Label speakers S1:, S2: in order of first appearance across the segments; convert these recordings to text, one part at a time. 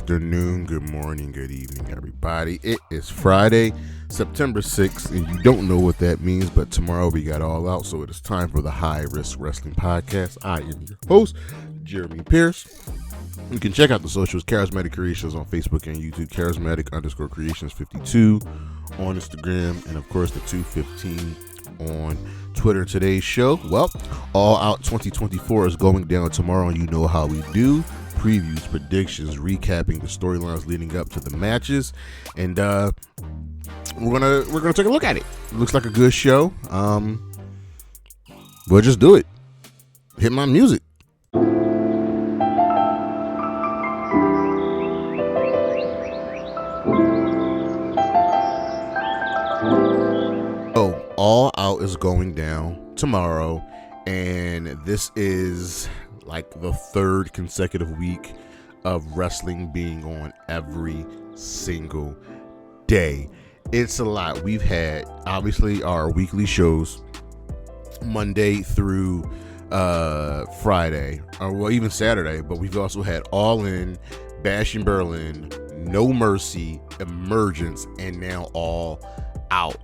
S1: afternoon, good morning, good evening, everybody. It is Friday, September 6th, and you don't know what that means, but tomorrow we got All Out, so it is time for the High Risk Wrestling Podcast. I am your host, Jeremy Pierce. You can check out the socials, Charismatic Creations on Facebook and YouTube, Charismatic_Creations52 on Instagram, and of course the 215 on Twitter. Today's show, well, All Out 2024 is going down tomorrow, and you know how we do. Previews, predictions, recapping the storylines leading up to the matches, and we're gonna take a look at it. Looks like a good show. We'll just do it. Hit my music. Oh, All Out is going down tomorrow, and this is like the third consecutive week of wrestling being on every single day. It's a lot. We've had obviously our weekly shows Monday through Friday, or well, even Saturday, but we've also had All In, Bash in Berlin, No Mercy, Emergence, and now All Out.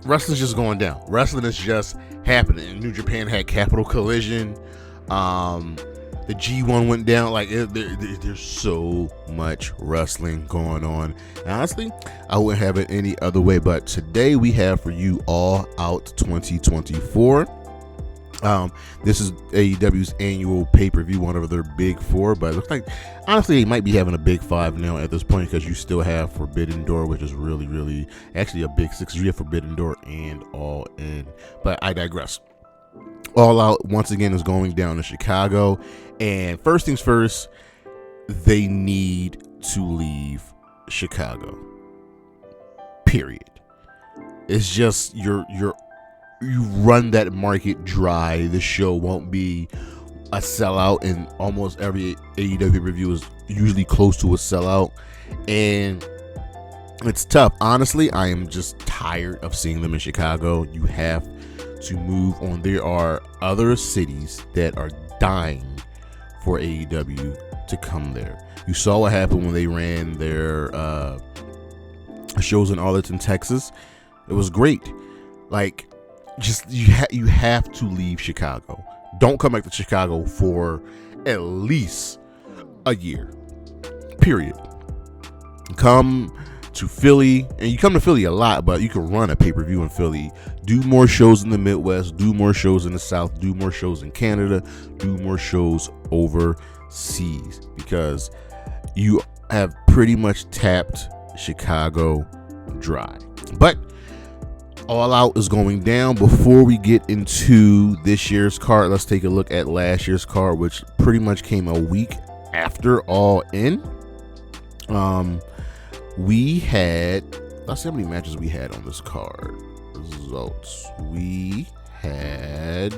S1: Wrestling's just going down. Wrestling is just happening. New Japan had Capital Collision. The G1 went down. Like there's so much wrestling going on. And honestly, I wouldn't have it any other way. But today we have for you All Out 2024. This is AEW's annual pay-per-view, one of their big four. But it looks like honestly they might be having a big five now at this point, because you still have Forbidden Door, which is really actually a big six. You have Forbidden Door and All In. But I digress. All Out once again is going down in Chicago, and first things first, they need to leave Chicago. Period. It's just you run that market dry. The show won't be a sellout, and almost every AEW review is usually close to a sellout, and it's tough. Honestly, I am just tired of seeing them in Chicago. You have to move on. There are other cities that are dying for AEW to come there. You saw what happened when they ran their shows in Arlington, Texas. It was great. Like, just you have to leave Chicago. Don't come back to Chicago for at least a year. Period. Come to Philly, and you come to Philly a lot, but you can run a pay-per-view in Philly. Do more shows in the Midwest, do more shows in the South, do more shows in Canada, do more shows overseas, because you have pretty much tapped Chicago dry. But All Out is going down. Before we get into this year's card, let's take a look at last year's card, which pretty much came a week after All In. We had, let's see how many matches we had on this card. Results. We had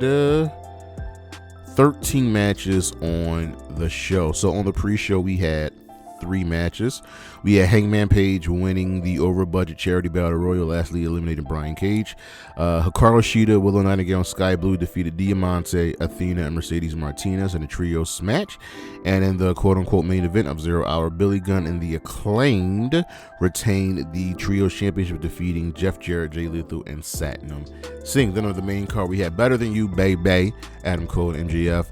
S1: 13 matches on the show. So on the pre-show, we had 3 matches. We had Hangman Page winning the over-budget charity battle royal, lastly eliminating Brian Cage. Hikakru Shida, Willow, Nightingale, and Sky Blue defeated Diamante, Athena, and Mercedes Martinez in a trios match. And in the quote-unquote main event of 0 Hour, Billy Gunn and the Acclaimed retained the trios championship, defeating Jeff Jarrett, Jay Lethal, and Satnam Singh. Then on the main card, we had Better Than You, Bay, Adam Cole, and MJF.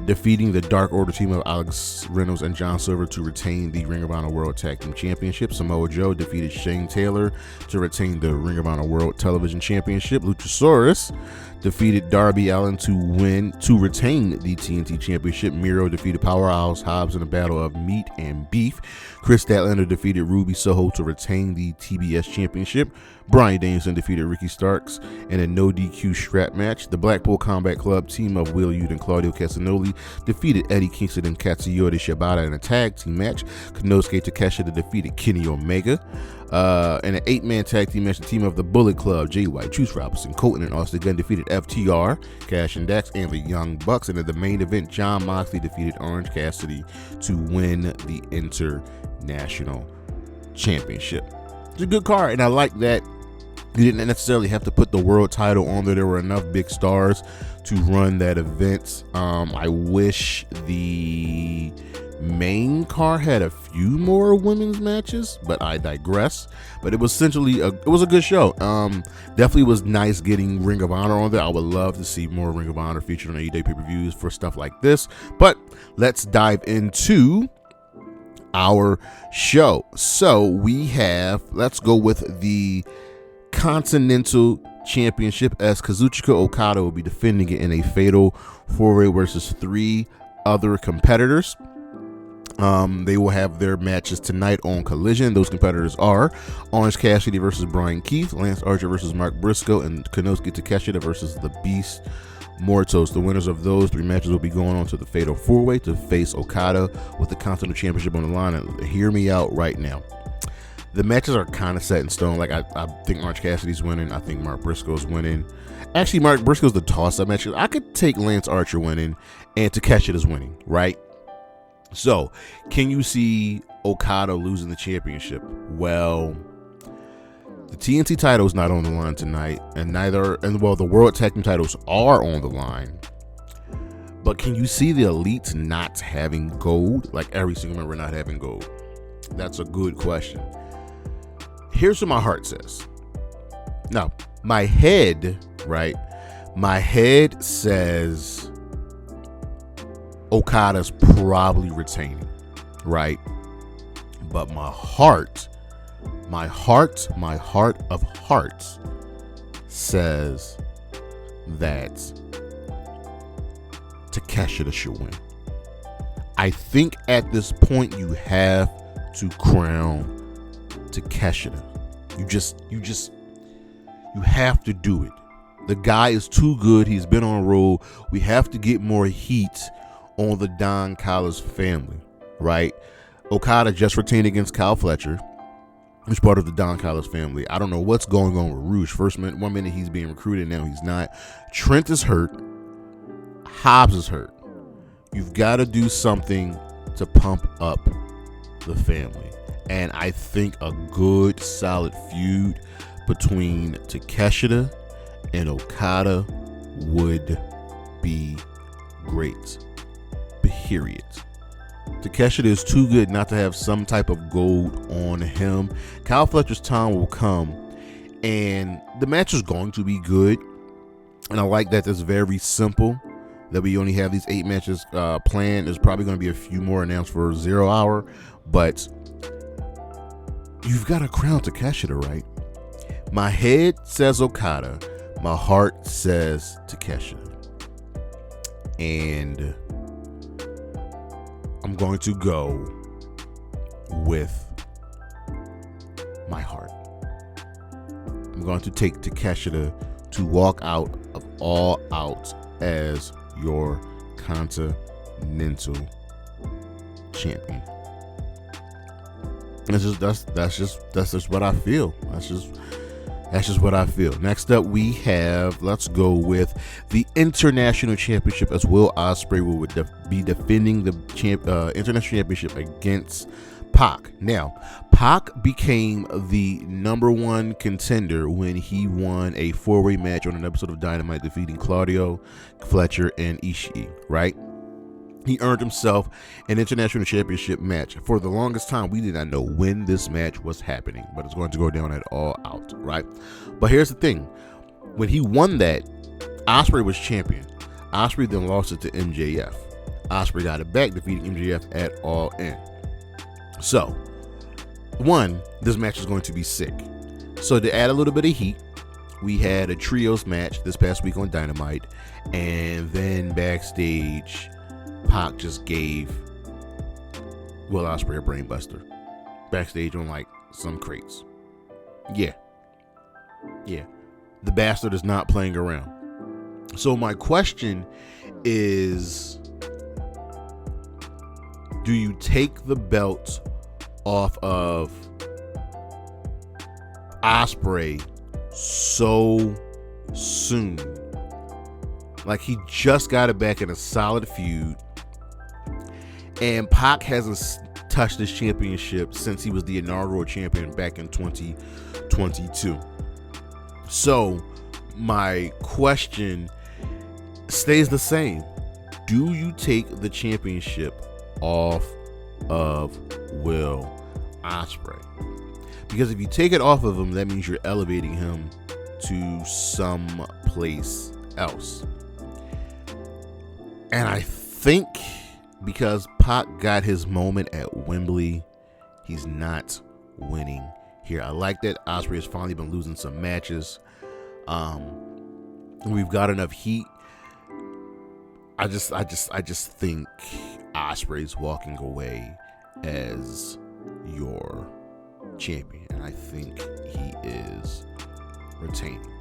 S1: Defeating the Dark Order team of Alex Reynolds and John Silver to retain the Ring of Honor World Tag Team Championship. Samoa Joe defeated Shane Taylor to retain the Ring of Honor World Television Championship. Luchasaurus defeated Darby Allin to retain the TNT Championship. Miro defeated Powerhouse Hobbs in a battle of meat and beef. Kris Statlander defeated Ruby Soho to retain the TBS Championship. Bryan Danielson defeated Ricky Starks in a no DQ strap match. The Blackpool Combat Club team of Will Yuta and Claudio Castagnoli defeated Eddie Kingston and Katsuyori Shibata in a tag team match. Konosuke Takeshita defeated Kenny Omega. In an 8-man tag team match, the team of the Bullet Club, Jay White, Juice Robinson, Colton, and Austin Gunn defeated FTR, Cash and Dax, and the Young Bucks. And in the main event, Jon Moxley defeated Orange Cassidy to win the International Championship. It's a good card, and I like that you didn't necessarily have to put the world title on there. There were enough big stars to run that event. I wish the main card had a few more women's matches, but I digress. But it was essentially it was a good show. Definitely was nice getting Ring of Honor on there. I would love to see more Ring of Honor featured on AEW pay-per-views for stuff like this. But let's dive into our show. So let's go with the Continental Championship, as Kazuchika Okada will be defending it in a fatal 4-way versus 3 other competitors. They will have their matches tonight on Collision. Those competitors are Orange Cassidy versus Bryan Keith, Lance Archer versus Mark Briscoe, and Konosuke Takeshita versus the Beast Mortos. The winners of those 3 matches will be going on to the fatal 4-way to face Okada with the Continental Championship on the line. And hear me out right now. The matches are kind of set in stone. Like, I think Orange Cassidy's winning. I think Mark Briscoe's winning. Actually, Mark Briscoe's the toss-up match. I could take Lance Archer winning and Takeshita's winning, right? So, can you see Okada losing the championship? Well, the TNT title is not on the line tonight, and the World Tag Team titles are on the line. But can you see the Elites not having gold? Like every single member not having gold? That's a good question. Here's what my heart says. Now, my head, right? My head says Okada's probably retaining, right? But my heart of hearts says that Takeshita should win. I think at this point you have to crown Takeshita. You have to do it. The guy is too good. He's been on a roll. We have to get more heat on the Don Callis family, right? Okada just retained against Kyle Fletcher, who's part of the Don Callis family. I don't know what's going on with Rouge. One minute he's being recruited, now he's not. Trent is hurt. Hobbs is hurt. You've got to do something to pump up the family. And I think a good, solid feud between Takeshita and Okada would be great. Period. Takeshita is too good not to have some type of gold on him. Kyle Fletcher's time will come, and the match is going to be good. And I like that it's very simple, that we only have these 8 matches planned. There's probably going to be a few more announced for 0 hour, but you've got to crown Takeshita, right? My head says Okada. My heart says Takeshita. And I'm going to go with my heart. I'm going to take Takeshita to walk out of All Out as your Continental champion. That's just what I feel. That's just what I feel. Next up, let's go with the International Championship, as Will Ospreay will be defending the International Championship against Pac. Now, Pac became the #1 contender when he won a 4-way match on an episode of Dynamite, defeating Claudio, Fletcher, and Ishii, right? He earned himself an International Championship match. For the longest time, we did not know when this match was happening, but it's going to go down at All Out, right? But here's the thing. When he won that, Ospreay was champion. Ospreay then lost it to MJF. Ospreay got it back, defeating MJF at All In. So, this match is going to be sick. So to add a little bit of heat, we had a trios match this past week on Dynamite, and then backstage, Pac just gave Will Ospreay a brainbuster backstage on like some crates. Yeah. The bastard is not playing around. So my question is, do you take the belt off of Ospreay so soon? Like, he just got it back in a solid feud, and Pac hasn't touched this championship since he was the inaugural champion back in 2022. So my question stays the same. Do you take the championship off of Will Ospreay. Because if you take it off of him, that means you're elevating him to some place else. And I think because Pac got his moment at Wembley, he's not winning here. I like that Ospreay has finally been losing some matches. We've got enough heat. I just think Ospreay's walking away as your champion, and I think he is retaining.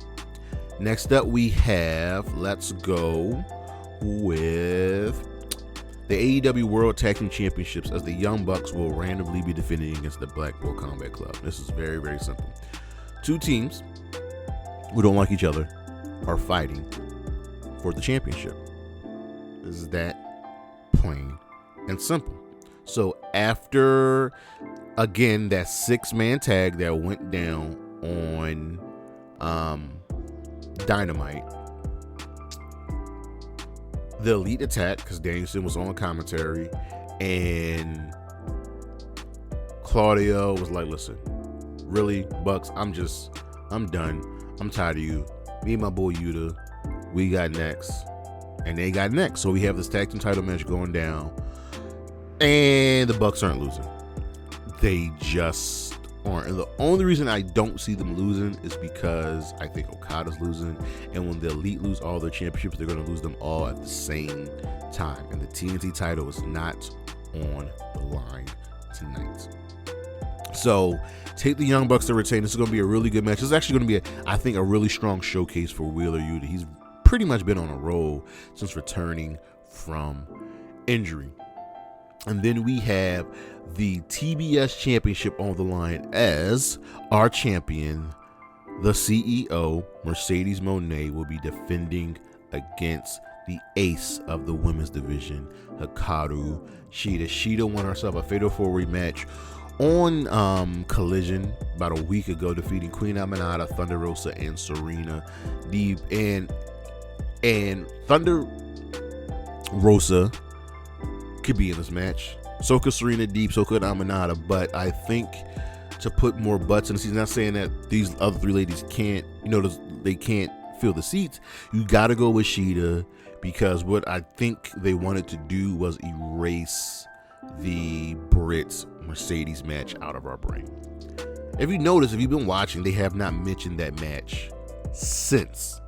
S1: Next up, we have, let's go with the AEW World Tag Team Championships, as the Young Bucks will randomly be defending against the Blackpool Combat Club. This is very, very simple. Two teams who don't like each other are fighting for the championship. This is that plain and simple. So after, again, that 6-man tag that went down on Dynamite, the Elite attacked because Danielson was on commentary, and Claudio was like, listen, really, Bucks, I'm done. I'm tired of you. Me and my boy Yuta, we got next. And they got next. So we have this tag team title match going down, and the Bucks aren't losing. They just aren't. And the only reason I don't see them losing is because I think Okada's losing, and when the Elite lose all their championships, they're going to lose them all at the same time, and the TNT title is not on the line tonight. So take the Young Bucks to retain. This is going to be a really good match. This is actually going to be, I think, a really strong showcase for Wheeler Yuta. He's pretty much been on a roll since returning from injury. And then we have the TBS Championship on the line, as our champion, the CEO, Mercedes Mone, will be defending against the ace of the women's division, Hikakru Shida. Shida won herself a Fatal 4-Way match on Collision about a week ago, defeating Queen Aminata, Thunder Rosa, and Serena Deeb. And Thunder Rosa could be in this match. So could Serena Deeb, so could Aminata. But I think to put more butts in the seats, not saying that these other three ladies can't, they can't fill the seats. You got to go with Shida, because what I think they wanted to do was erase the Brits Mercedes match out of our brain. If you notice, if you've been watching, they have not mentioned that match since.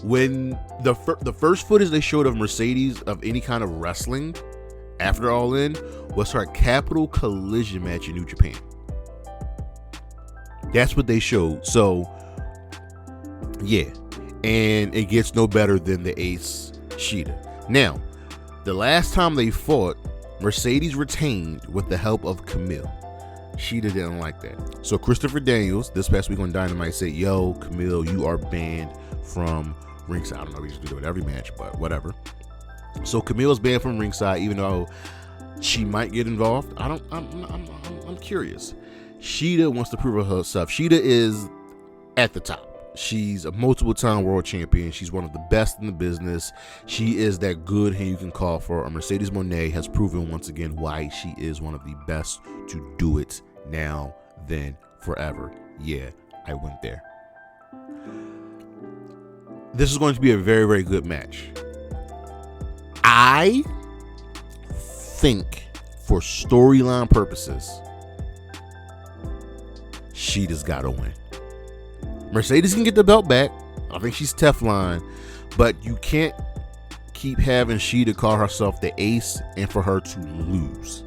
S1: When the first footage they showed of Mercedes of any kind of wrestling after All In was her Capital Collision match in New Japan. That's what they showed. So yeah, and it gets no better than the ace Shida. Now, the last time they fought, Mercedes retained with the help of Kamille. Shida didn't like that. So Christopher Daniels, this past week on Dynamite, said, yo, Kamille, you are banned from ringside. I don't know, we just do it every match, but whatever. So Camille's banned from ringside, even though she might get involved. I'm curious. Shida wants to prove herself. Shida is at the top. She's a multiple-time world champion. She's one of the best in the business. She is that good hand you can call for. Mercedes Mone has proven once again why she is one of the best to do it now, then, forever. Yeah, I went there. This is going to be a very, very good match. I think for storyline purposes, Shida's got to win. Mercedes can get the belt back. I think she's Teflon, but you can't keep having Shida call herself the ace and for her to lose.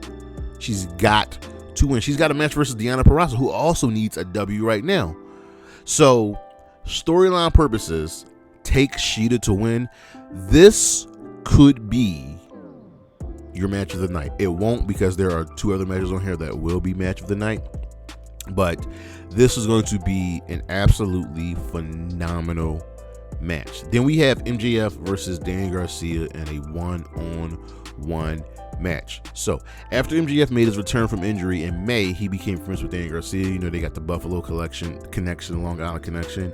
S1: She's got to win. She's got a match versus Deonna Purrazzo, who also needs a W right now. So, storyline purposes, take Shida to win. This could be your match of the night. It won't, because there are two other matches on here that will be match of the night. But this is going to be an absolutely phenomenal match. Then we have MJF versus Danny Garcia in a one-on-one match. So after MJF made his return from injury in May, he became friends with Danny Garcia. They got the Buffalo connection, Long Island connection.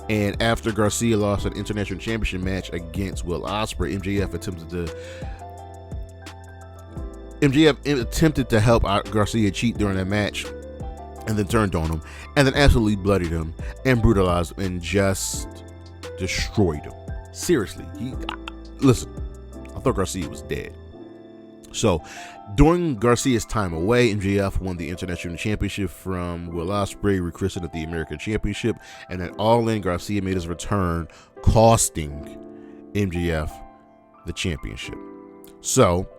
S1: And after Garcia lost an international championship match against Will Ospreay, MJF attempted to MJF attempted to help Garcia cheat during that match, and then turned on him, and then absolutely bloodied him, and brutalized him, and just destroyed him. Seriously, listen, I thought Garcia was dead. So, during Garcia's time away, MJF won the International Championship from Will Ospreay, rechristened at the American Championship, and at All In, Garcia made his return, costing MJF the championship. So,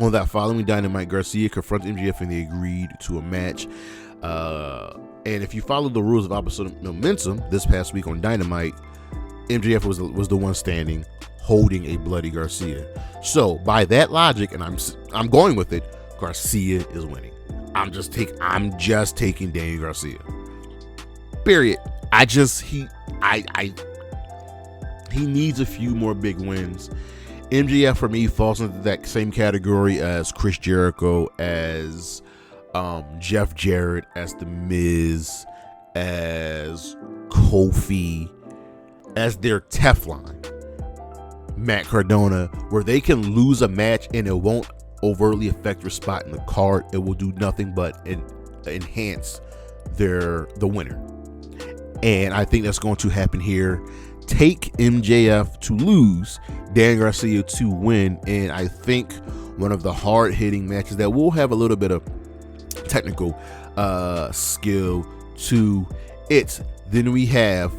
S1: on that following Dynamite, Garcia confronted MJF and they agreed to a match. And if you follow the rules of opposite momentum, this past week on Dynamite, MJF was the one standing, holding a bloody Garcia. So by that logic, and I'm going with it, Garcia is winning. I'm just taking Daniel Garcia. Period. He needs a few more big wins. MJF for me falls into that same category as Chris Jericho, as Jeff Jarrett, as The Miz, as Kofi, as their Teflon, Matt Cardona, where they can lose a match and it won't overtly affect your spot in the card. It will do nothing but enhance the winner. And I think that's going to happen here. Take MJF to lose, Dan Garcia to win, and I think one of the hard-hitting matches that will have a little bit of technical skill to it. Then we have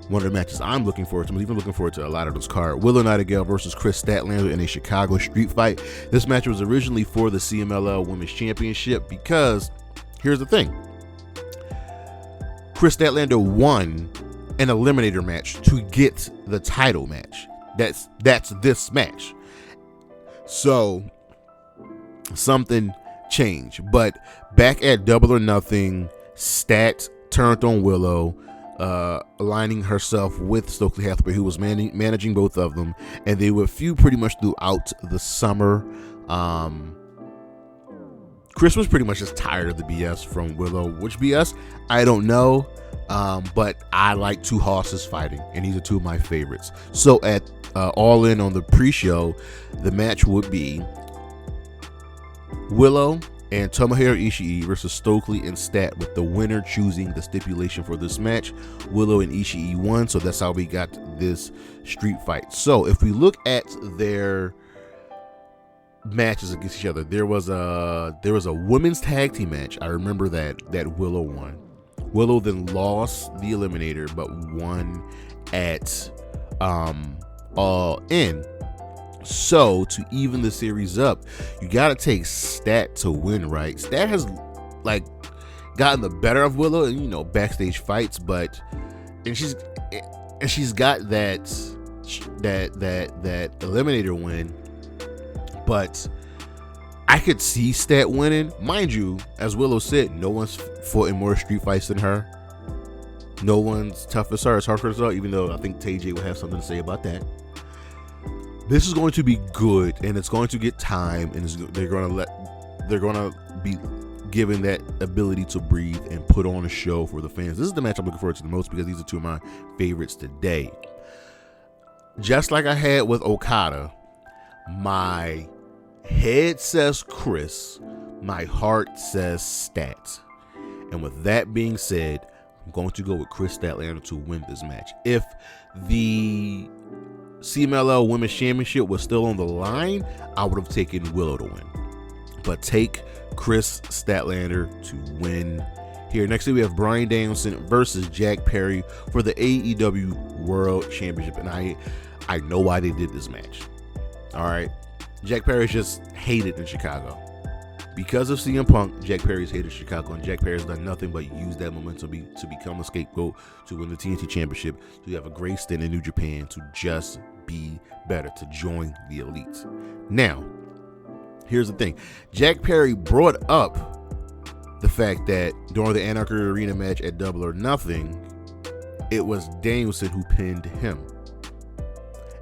S1: one of the matches I'm looking forward to. I'm even looking forward to a lot of those cards. Willow Nightingale versus Kris Statlander in a Chicago street fight. This match was originally for the CMLL Women's Championship because here's the thing. Kris Statlander won an eliminator match to get the title match. That's this match. So something changed. But back at Double or Nothing, Stat turned on Willow, aligning herself with Stokely Hathaway, who was managing both of them, and they would feud pretty much throughout the summer. Kris was pretty much just tired of the BS from Willow. Which BS? I don't know. But I like two horses fighting, and these are two of my favorites. So at All In on the pre-show, the match would be Willow and Tomohiro Ishii versus Stokely and Stat, with the winner choosing the stipulation for this match. Willow and Ishii won, so that's how we got this street fight. So if we look at their matches against each other, there was a women's tag team match. I remember that Willow won. Willow then lost the eliminator, but won at All In. So to even the series up, you gotta take Stat to win, right? Stat has gotten the better of Willow in backstage fights, but she's got that eliminator win. But I could see Stat winning. Mind you, as Willow said, no one's fought in more street fights than her. No one's tough as her, as hard as her, even though I think TJ will have something to say about that. This is going to be good, and it's going to get time, and they're going to be given that ability to breathe and put on a show for the fans. This is the match I'm looking forward to the most because these are two of my favorites today. Just like I had with Okada, my head says Kris, my heart says Stat. And with that being said, I'm going to go with Kris Statlander to win this match. If the CMLL Women's Championship was still on the line, I would have taken Willow to win. But take Kris Statlander to win here. Next we have Bryan Danielson versus Jack Perry for the AEW World Championship. And I know why they did this match. All right. Jack Perry's just hated in Chicago. Because of CM Punk, Jack Perry's hated Chicago, and Jack Perry's done nothing but use that momentum to become a scapegoat, to win the TNT Championship, to have a great stint in New Japan, to just be better, to join the elite. Now, here's the thing. Jack Perry brought up the fact that during the Anarchy Arena match at Double or Nothing, it was Danielson who pinned him.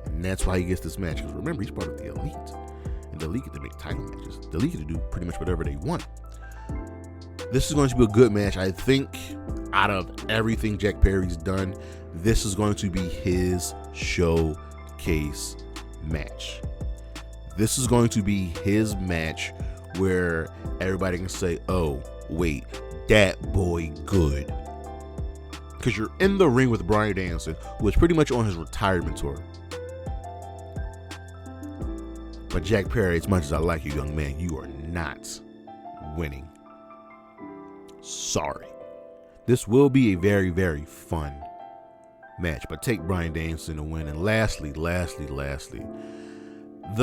S1: And that's why he gets this match. Because remember, he's part of the elite. And the elite get to make title matches. The elite get to do pretty much whatever they want. This is going to be a good match. I think out of everything Jack Perry's done, this is going to be his showcase match. This is going to be his match where everybody can say, oh, wait, that boy good. Because you're in the ring with Bryan Danielson, who is pretty much on his retirement tour. But Jack Perry, as much as I like you, young man, you are not winning. Sorry. This will be a very, very fun match, but take Bryan Danielson to win. And lastly, the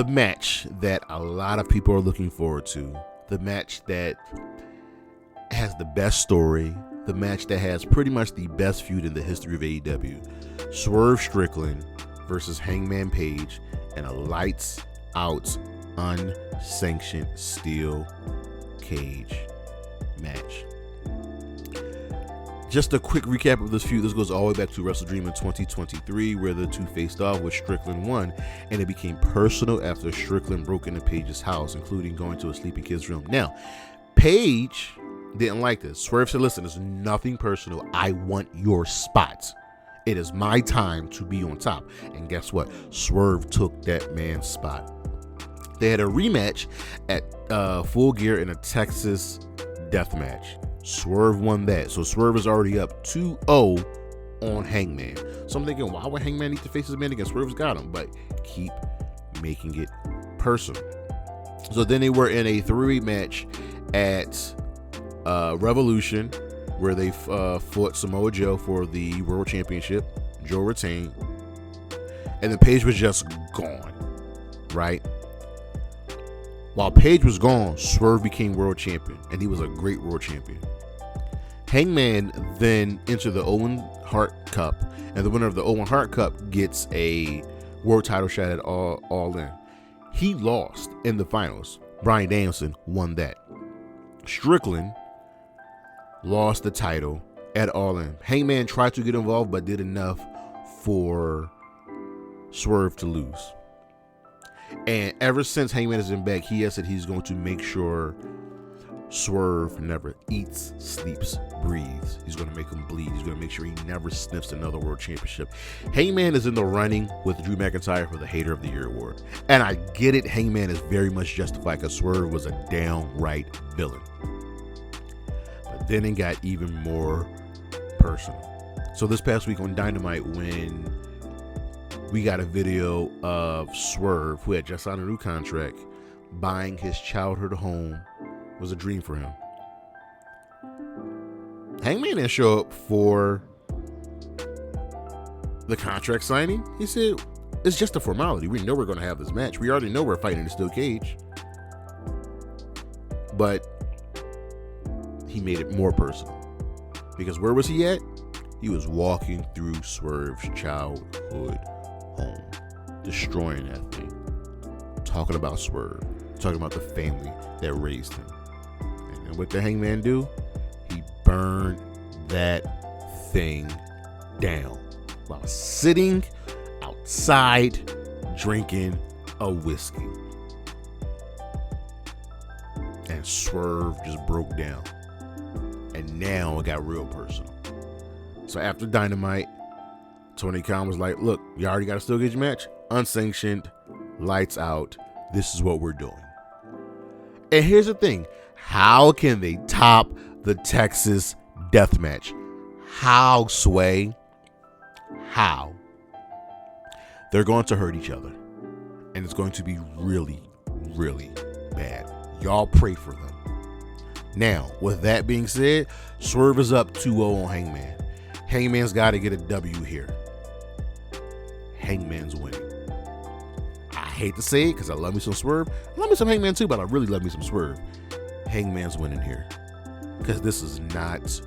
S1: match that a lot of people are looking forward to, the match that has the best story, the match that has pretty much the best feud in the history of AEW. Swerve Strickland versus Hangman Page in a lights out, unsanctioned steel cage match. Just a quick recap of this feud. This goes all the way back to Wrestle Dream in 2023, where the two faced off, with Strickland won, and it became personal after Strickland broke into Page's house, including going to a sleeping kid's room. Now, Page didn't like this. Swerve said, listen, it's nothing personal. I want your spot. It is my time to be on top. And guess what? Swerve took that man's spot. They had a rematch at Full Gear in a Texas death match. Swerve won that. So Swerve is already up 2-0 on Hangman. So I'm thinking, why would Hangman need to face his man again? Swerve's got him. But keep making it personal. So then they were in a 3-way match at Revolution, where they fought Samoa Joe for the World Championship. Joe retained. And then Page was just gone. Right? While Page was gone, Swerve became world champion, and he was a great world champion. Hangman then entered the Owen Hart Cup, and the winner of the Owen Hart Cup gets a world title shot at All In. He lost in the finals. Bryan Danielson won that. Strickland lost the title at All In. Hangman tried to get involved, but did enough for Swerve to lose. And ever since Hangman has been back, he has said he's going to make sure Swerve never eats, sleeps, breathes. He's going to make him bleed. He's going to make sure he never sniffs another world championship. Hangman is in the running with Drew McIntyre for the Hater of the Year award. And I get it. Hangman is very much justified because Swerve was a downright villain. But then it got even more personal. So this past week on Dynamite, when we got a video of Swerve, who had just signed a new contract, buying his childhood home was a dream for him. Hangman didn't show up for the contract signing. He said, it's just a formality. We know we're going to have this match. We already know we're fighting in a steel cage. But he made it more personal. Because where was he at? He was walking through Swerve's childhood home, destroying that thing, talking about Swerve, talking about the family that raised him. And what did Hangman do? He burned that thing down while sitting outside drinking a whiskey. And Swerve just broke down. And now it got real personal. So after Dynamite, Tony Khan was like, look, you already got a steel cage match, unsanctioned, lights out. This is what we're doing. And here's the thing. How can they top the Texas death match? How, Sway? How? They're going to hurt each other. And it's going to be really, really bad. Y'all pray for them. Now, with that being said, Swerve is up 2-0 on Hangman. Hangman's got to get a W here. Hangman's winning. I hate to say it because I love me some Swerve. I love me some Hangman too, but I really love me some Swerve. Hangman's winning here because this is not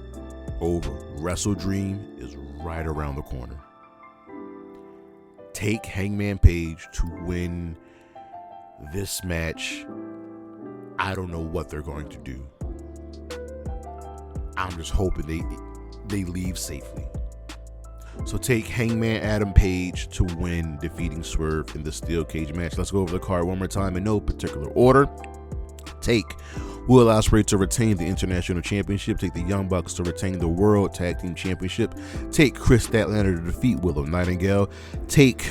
S1: over. Wrestle Dream is right around the corner. Take Hangman Page to win this match. I don't know what they're going to do. I'm just hoping they leave safely. So take Hangman Adam Page to win, defeating Swerve in the steel cage match. Let's go over the card one more time in no particular order. Take Will Ospreay to retain the International Championship. Take the Young Bucks to retain the World Tag Team Championship. Take Kris Statlander to defeat Willow Nightingale. Take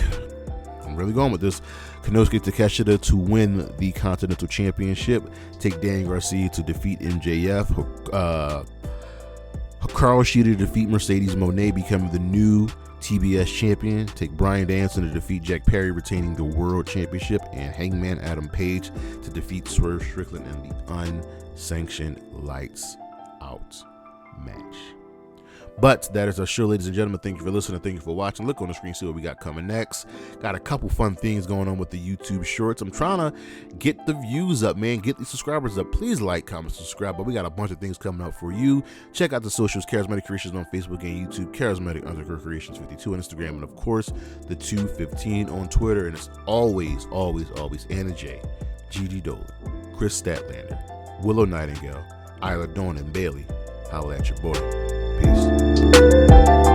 S1: I'm really going with this. Konosuke Takeshita to win the Continental Championship. Take Dan Garcia to defeat MJF. Hikakru Shida to defeat Mercedes Mone, becoming the new TBS champion. Take Bryan Danielson to defeat Jack Perry, retaining the World Championship. And Hangman Adam Page to defeat Swerve Strickland in the Unsanctioned Lights Out match. But that is our show, ladies and gentlemen. Thank you for listening. Thank you for watching. Look on the screen, see what we got coming next. Got a couple fun things going on with the YouTube shorts. I'm trying to get the views up, man. Get the subscribers up. Please like, comment, subscribe. But we got a bunch of things coming up for you. Check out the socials, Charismatic Creations on Facebook and YouTube, Charismatic_Creations 52 on Instagram, and of course, the 215 on Twitter. And it's always Anna J, Gigi Dolan, Kris Statlander, Willow Nightingale, Isla Dawn, and Bailey. Holla at your boy. Peace.